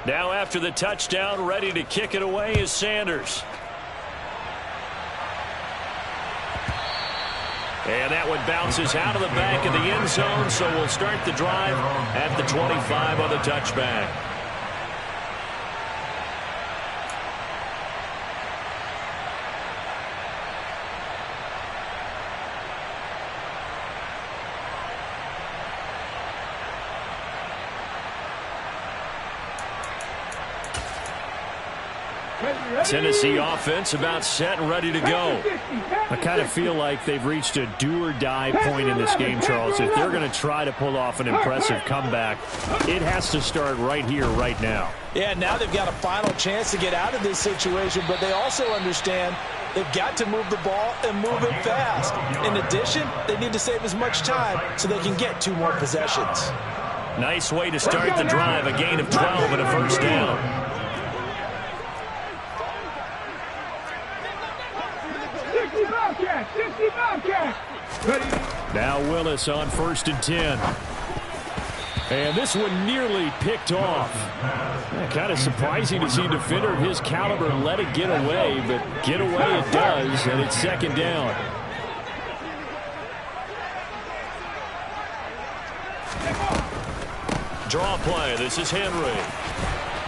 Now after the touchdown, ready to kick it away is Sanders. And that one bounces out of the back of the end zone, so we'll start the drive at the 25 on the touchback. Tennessee offense about set and ready to go. I kind of feel like they've reached a do-or-die point in this game, Charles. If they're going to try to pull off an impressive comeback, it has to start right here, right now. Yeah, now they've got a final chance to get out of this situation, but they also understand they've got to move the ball and move it fast. In addition, they need to save as much time so they can get 2 more possessions. Nice way to start the drive, a gain of 12 and a first down. Now Willis on 1st and 10. And this one nearly picked off. Yeah, kind of surprising to see a defender of his caliber let it get away, but get away it does, and it's 2nd down. Draw play. This is Henry.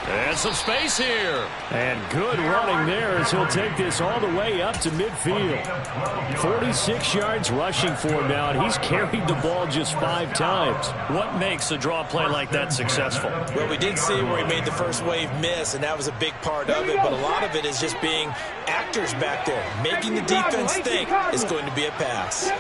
And some space here. And good running there as he'll take this all the way up to midfield. 46 yards rushing for him now, and he's carried the ball just 5 times. What makes a draw play like that successful? Well, we did see where he made the first wave miss, and that was a big part of it. But a lot of it is just being actors back there, making the defense think it's going to be a pass.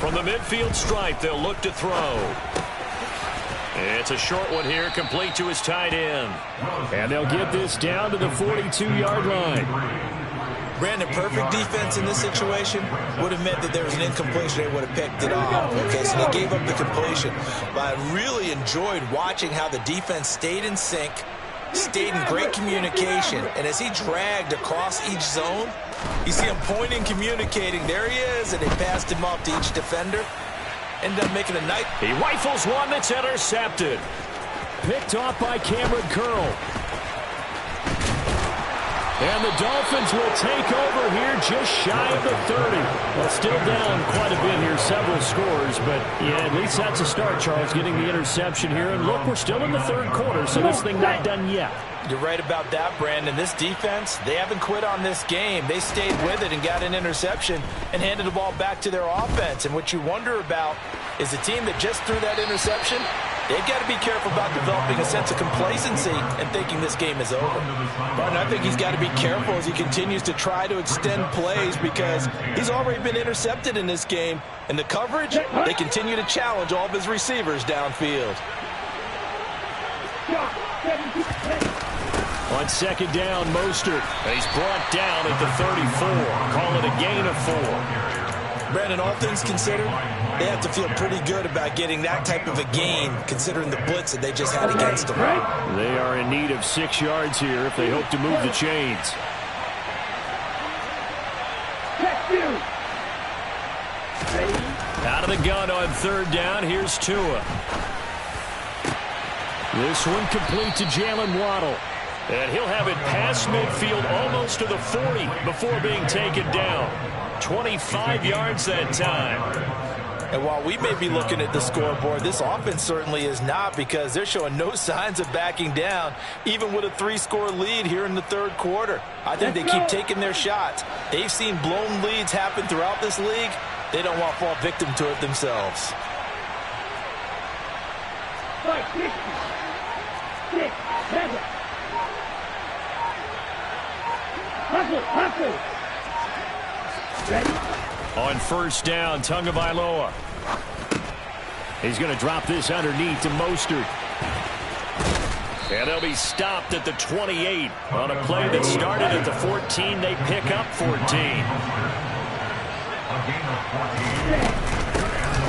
From the midfield stripe, they'll look to throw. It's a short one here, complete to his tight end. And they'll get this down to the 42-yard line. Brandon, perfect defense in this situation would have meant that there was an incompletion. They would have picked it off. Okay, so they gave up the completion. But I really enjoyed watching how the defense stayed in sync, stayed in great communication. And as he dragged across each zone, you see him pointing, communicating. There he is, and they passed him off to each defender. Ended up making a night. He rifles one that's intercepted. Picked off by Cameron Curl. And the Dolphins will take over here just shy of the 30. Well, still down quite a bit here, several scores, but yeah, at least that's a start, Charles, getting the interception here. And look, we're still in the 3rd quarter, so this thing not done yet. You're right about that, Brandon. This defense, they haven't quit on this game. They stayed with it and got an interception and handed the ball back to their offense. And what you wonder about is the team that just threw that interception, they've got to be careful about developing a sense of complacency and thinking this game is over. But I think he's got to be careful as he continues to try to extend plays because he's already been intercepted in this game. And the coverage, they continue to challenge all of his receivers downfield. On 2nd down, Mostert. He's brought down at the 34. Call it a gain of 4. Brandon, all things considered, they have to feel pretty good about getting that type of a gain considering the blitz that they just had against them. They are in need of 6 yards here if they hope to move the chains. Out of the gun on 3rd down. Here's Tua. This one complete to Jalen Waddle. And he'll have it past midfield almost to the 40 before being taken down. 25 yards that time. And while we may be looking at the scoreboard, this offense certainly is not because they're showing no signs of backing down, even with a 3-score lead here in the 3rd quarter. I think they keep taking their shots. They've seen blown leads happen throughout this league. They don't want to fall victim to it themselves. On 1st down, Tagovailoa. He's going to drop this underneath to Mostert. And they'll be stopped at the 28 on a play that started at the 14. They pick up 14.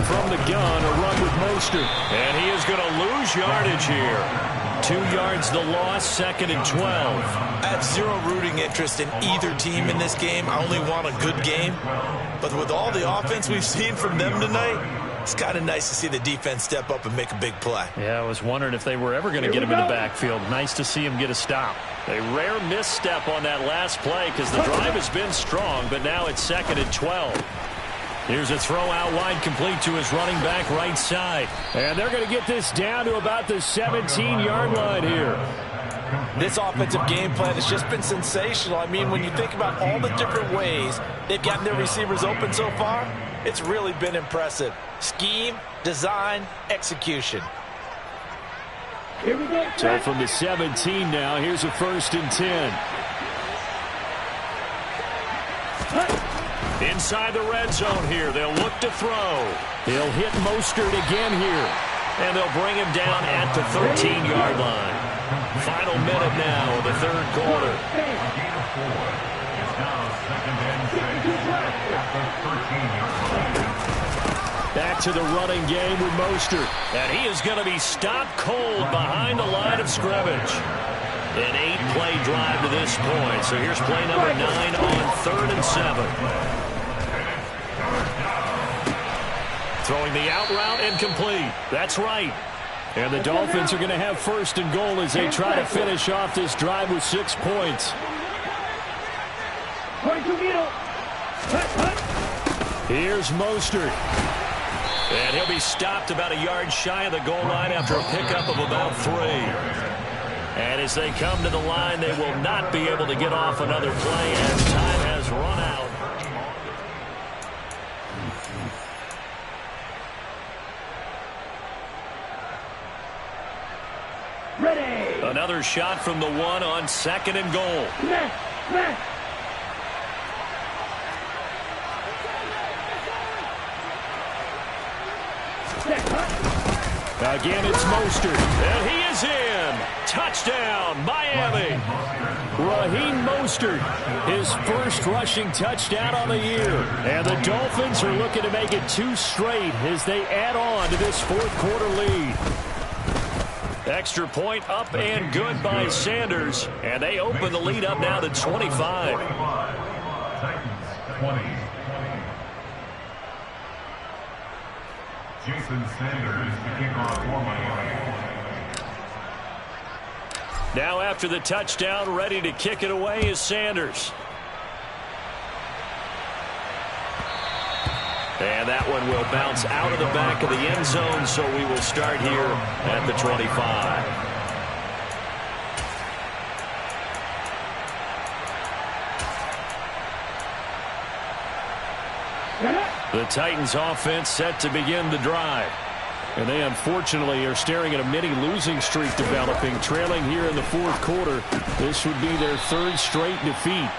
From the gun, a run with Mostert. And he is going to lose yardage here. 2 yards the loss, 2nd and 12. I have zero rooting interest in either team in this game. I only want a good game. But with all the offense we've seen from them tonight, It's kind of nice to see the defense step up and make a big play. Yeah, I was wondering if they were ever going to get him in the backfield. Nice to see him get a stop. A rare misstep on that last play because the drive has been strong, but now it's 2nd and 12. Here's a throw out wide, complete to his running back right side. And they're going to get this down to about the 17-yard line here. This offensive game plan has just been sensational. I mean, when you think about all the different ways they've gotten their receivers open so far, it's really been impressive. Scheme, design, execution. So from the 17 now, here's a 1st and 10. Inside the red zone here, they'll look to throw. He'll hit Mostert again here. And they'll bring him down at the 13-yard line. Final minute now of the 3rd quarter. Back to the running game with Mostert. And he is going to be stopped cold behind the line of scrimmage. An 8-play drive to this point. So here's play number 9 on 3rd and 7. Throwing the out route and complete. That's right. And the Dolphins are going to have 1st and goal as they try to finish off this drive with 6 points. Here's Mostert. And he'll be stopped about a yard shy of the goal line after a pickup of about 3. And as they come to the line, they will not be able to get off another play as time has run out. Ready. Another shot from the 1 on 2nd and goal. Again, it's Mostert. And he is in. Touchdown, Miami. Raheem Mostert, his first rushing touchdown on the year. And the Dolphins are looking to make it 2 straight as they add on to this 4th quarter lead. Extra point up and good by Sanders. And they open the lead up now to 25. Jason Sanders to kick off for Miami. Now after the touchdown, ready to kick it away is Sanders. And that one will bounce out of the back of the end zone, so we will start here at the 25. The Titans offense set to begin the drive. And they unfortunately are staring at a mini losing streak developing, trailing here in the 4th quarter. This would be their 3rd straight defeat.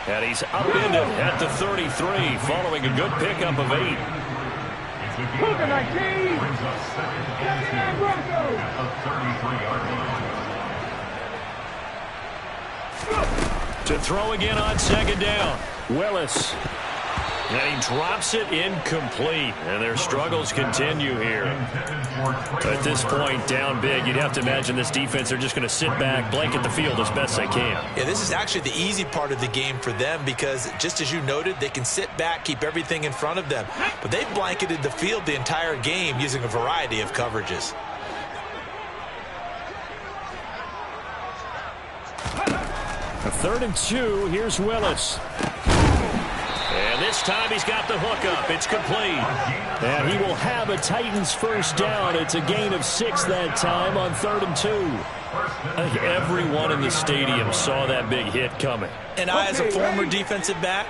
And he's upended at the 33 following a good pickup of 8. To throw again on 2nd down. Willis. And he drops it incomplete. And their struggles continue here. At this point, down big, you'd have to imagine this defense, they're just going to sit back, blanket the field as best they can. Yeah, this is actually the easy part of the game for them because, just as you noted, they can sit back, keep everything in front of them. But they've blanketed the field the entire game using a variety of coverages. A 3rd and 2, here's Willis. And this time he's got the hook up. It's complete. And he will have a Titans 1st down. It's a gain of 6 that time on 3rd and 2. I think everyone in the stadium saw that big hit coming. And I, as a former defensive back,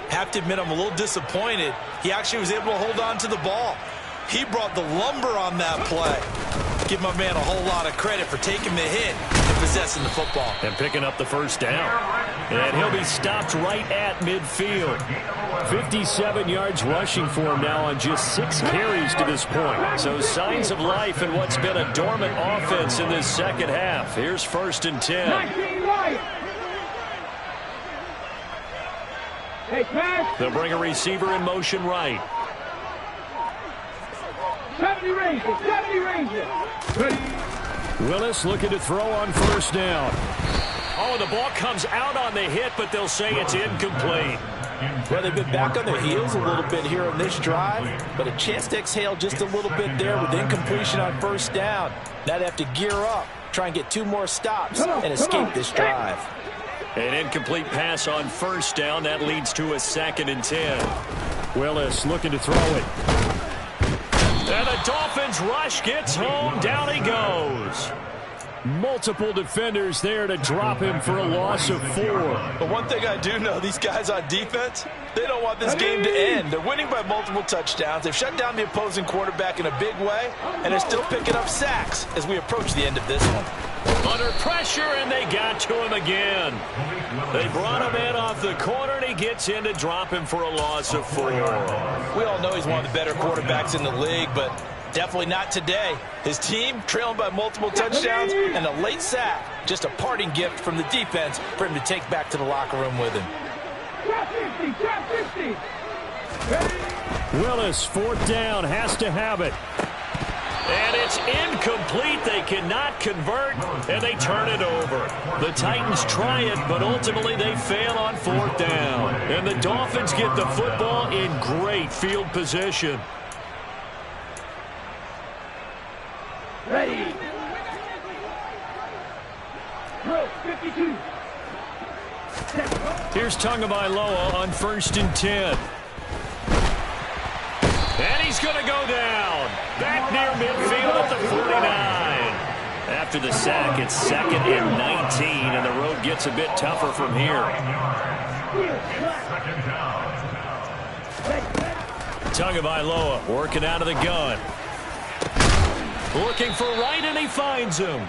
have to admit I'm a little disappointed. He actually was able to hold on to the ball. He brought the lumber on that play. Give my man a whole lot of credit for taking the hit and possessing the football. And picking up the 1st down. And he'll be stopped right at midfield. 57 yards rushing for him now on just 6 carries to this point. So signs of life in what's been a dormant offense in this 2nd half. Here's 1st and 10. They'll bring a receiver in motion right. 70 ranges. Willis looking to throw on 1st down. Oh, the ball comes out on the hit, but they'll say it's incomplete. Well, they've been back on their heels a little bit here on this drive, but a chance to exhale just a little bit there with incompletion on first down. Now they have to gear up, try and get 2 more stops and escape this drive. An incomplete pass on first down. That leads to a 2nd and 10. Willis looking to throw it. And the Dolphins rush gets home. Down he goes. Multiple defenders there to drop him for a loss of 4. But one thing I do know, these guys on defense, they don't want this game to end. They're winning by multiple touchdowns. They've shut down the opposing quarterback in a big way, and they're still picking up sacks as we approach the end of this one. Under pressure, and they got to him again. They brought him in off the corner, and he gets in to drop him for a loss of 4. We all know he's one of the better quarterbacks in the league, but definitely not today. His team trailing by multiple touchdowns and a late sack. Just a parting gift from the defense for him to take back to the locker room with him. Trap 50. Willis, 4th down, has to have it. And it's incomplete. They cannot convert, and they turn it over. The Titans try it, but ultimately they fail on 4th down. And the Dolphins get the football in great field position. Ready. Throw 52. Here's Tagovailoa on 1st and 10. And he's going to go down. Back near midfield at the 49. After the sack, it's 2nd and 19, and the road gets a bit tougher from here. Tagovailoa working out of the gun. Looking for right, and he finds him.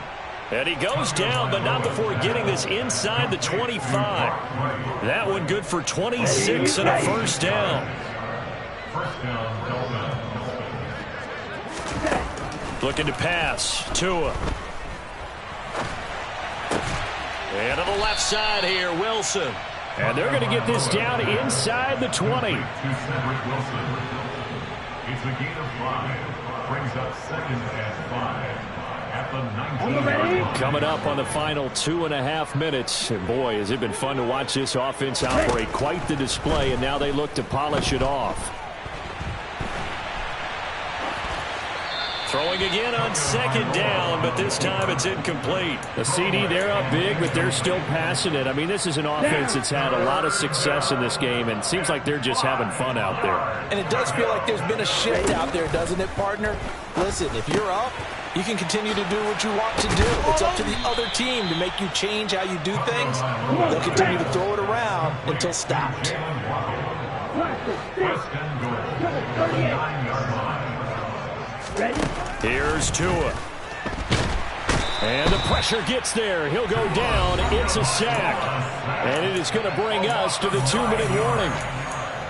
And he goes down, but not before getting this inside the 25. That one good for 26 and a 1st down. Looking to pass. Tua. And to the left side here, Wilson. And they're going to get this down inside the 20. It's a gain of 5. Brings up 2nd and 5 at the 19. Coming up on the final 2.5 minutes. And boy, has it been fun to watch this offense operate. Quite the display, and now they look to polish it off. Throwing again on 2nd down, but this time it's incomplete. The CD, they're up big, but they're still passing it. I mean, this is an offense that's had a lot of success in this game, and it seems like they're just having fun out there. And it does feel like there's been a shift out there, doesn't it, partner? Listen, if you're up, you can continue to do what you want to do. It's up to the other team to make you change how you do things. They'll continue to throw it around until stopped. Here's Tua. And the pressure gets there. He'll go down. It's a sack. And it is going to bring us to the 2-minute warning.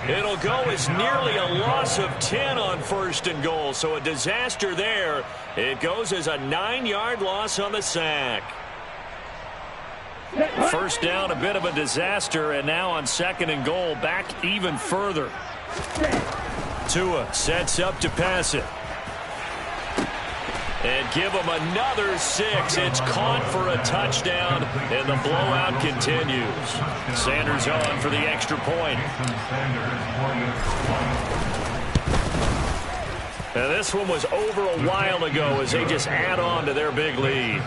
It'll go as nearly a loss of 10 on 1st and goal. So a disaster there. It goes as a 9-yard loss on the sack. 1st down, a bit of a disaster. And now on 2nd and goal, back even further. Tua sets up to pass it. And give them another 6. It's caught for a touchdown, and the blowout continues. Sanders on for the extra point. Now this one was over a while ago as they just add on to their big lead.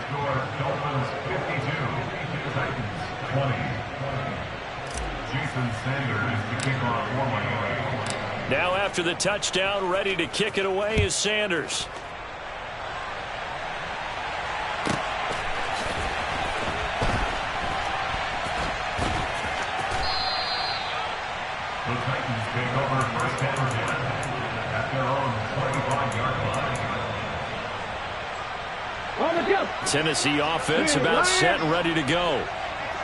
Now after the touchdown, ready to kick it away is Sanders. The Titans take over 1st and 10 at their own 25-yard line. Tennessee offense about set and ready to go.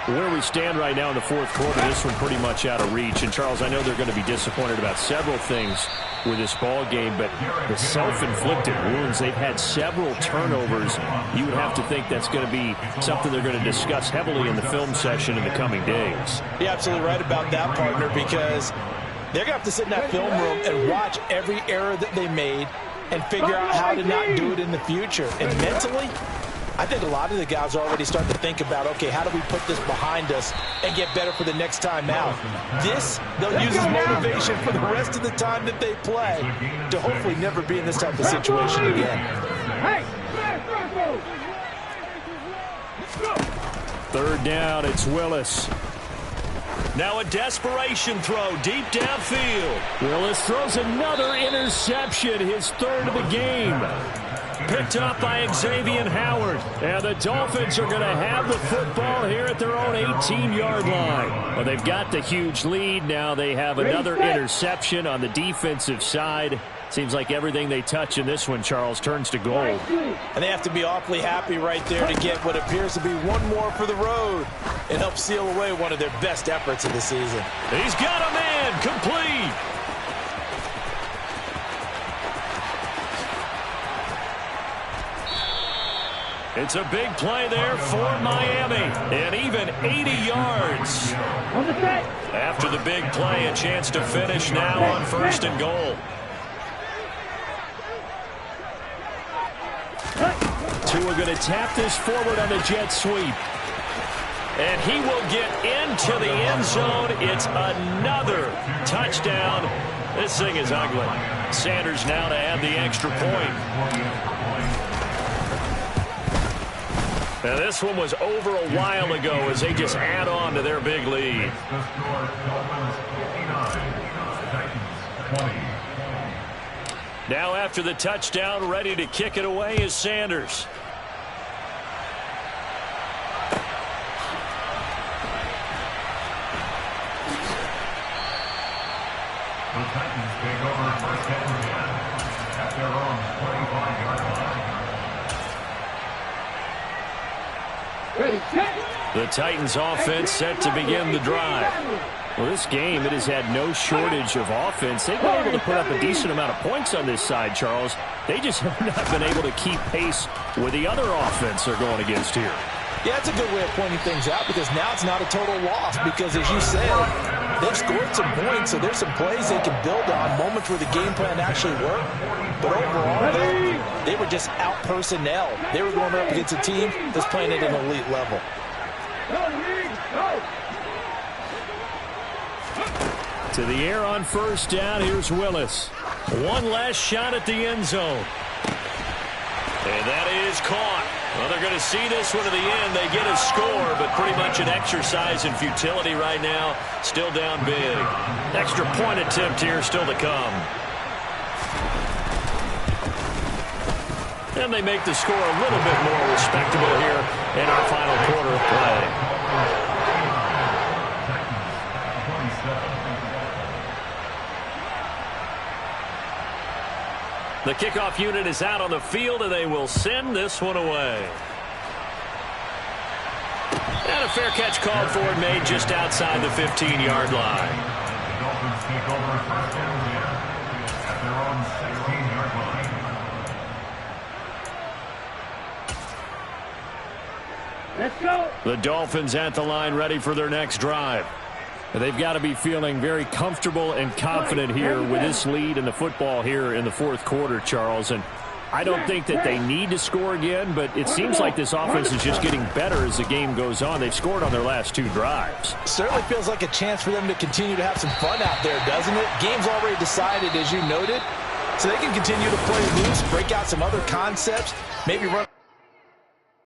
Where we stand right now in the 4th quarter, this one pretty much out of reach. And, Charles, I know they're going to be disappointed about several things with this ball game, but the self-inflicted wounds, they've had several turnovers. You would have to think that's going to be something they're going to discuss heavily in the film session in the coming days. You're absolutely right about that, partner, because they're going to have to sit in that film room and watch every error that they made and figure out how to not do it in the future. And mentally, I think a lot of the guys are already starting to think about, okay, how do we put this behind us and get better for the next time out? This, they'll use as motivation for the rest of the time that they play to hopefully never be in this type of situation again. Third down, it's Willis. Now a desperation throw deep downfield. Willis throws another interception, his third of the game. Picked up by Xavier Howard. And the Dolphins are going to have the football here at their own 18-yard line. Well, they've got the huge lead. Now they have another interception on the defensive side. Seems like everything they touch in this one, Charles, turns to gold. And they have to be awfully happy right there to get what appears to be one more for the road and help seal away one of their best efforts of the season. He's got a man complete. It's a big play there for Miami, and even 80 yards. After the big play, a chance to finish now on 1st and goal. Tua going to tap this forward on the jet sweep. And he will get into the end zone. It's another touchdown. This thing is ugly. Sanders now to add the extra point. Now this one was over a while ago as they just add on to their big lead. Now after the touchdown, ready to kick it away is Sanders. The Titans take over 1st and 10 at their own 25-yard line. The Titans offense set to begin the drive. Well, this game, it has had no shortage of offense. They've been able to put up a decent amount of points on this side, Charles. They just have not been able to keep pace with the other offense they're going against here. Yeah, that's a good way of pointing things out because now it's not a total loss because, as you said, they've scored some points, so there's some plays they can build on, moments where the game plan actually worked. But overall, though, they were just out personnel. They were going up against a team that's playing at an elite level. To the air on 1st down, here's Willis. One last shot at the end zone. And that is caught. Well, they're going to see this one to the end. They get a score, but pretty much an exercise in futility right now. Still down big. Extra point attempt here still to come. And they make the score a little bit more respectable here in our final quarter of play. The kickoff unit is out on the field, and they will send this one away. And a fair catch called for and made just outside the 15-yard line. The Dolphins take over 1st and 10 at their own 16-yard line. Let's go. The Dolphins at the line ready for their next drive. They've got to be feeling very comfortable and confident here with this lead in the football here in the 4th quarter, Charles. And I don't think that they need to score again, but it seems like this offense is just getting better as the game goes on. They've scored on their last 2 drives. Certainly feels like a chance for them to continue to have some fun out there, doesn't it? Game's already decided, as you noted, so they can continue to play loose, break out some other concepts, maybe run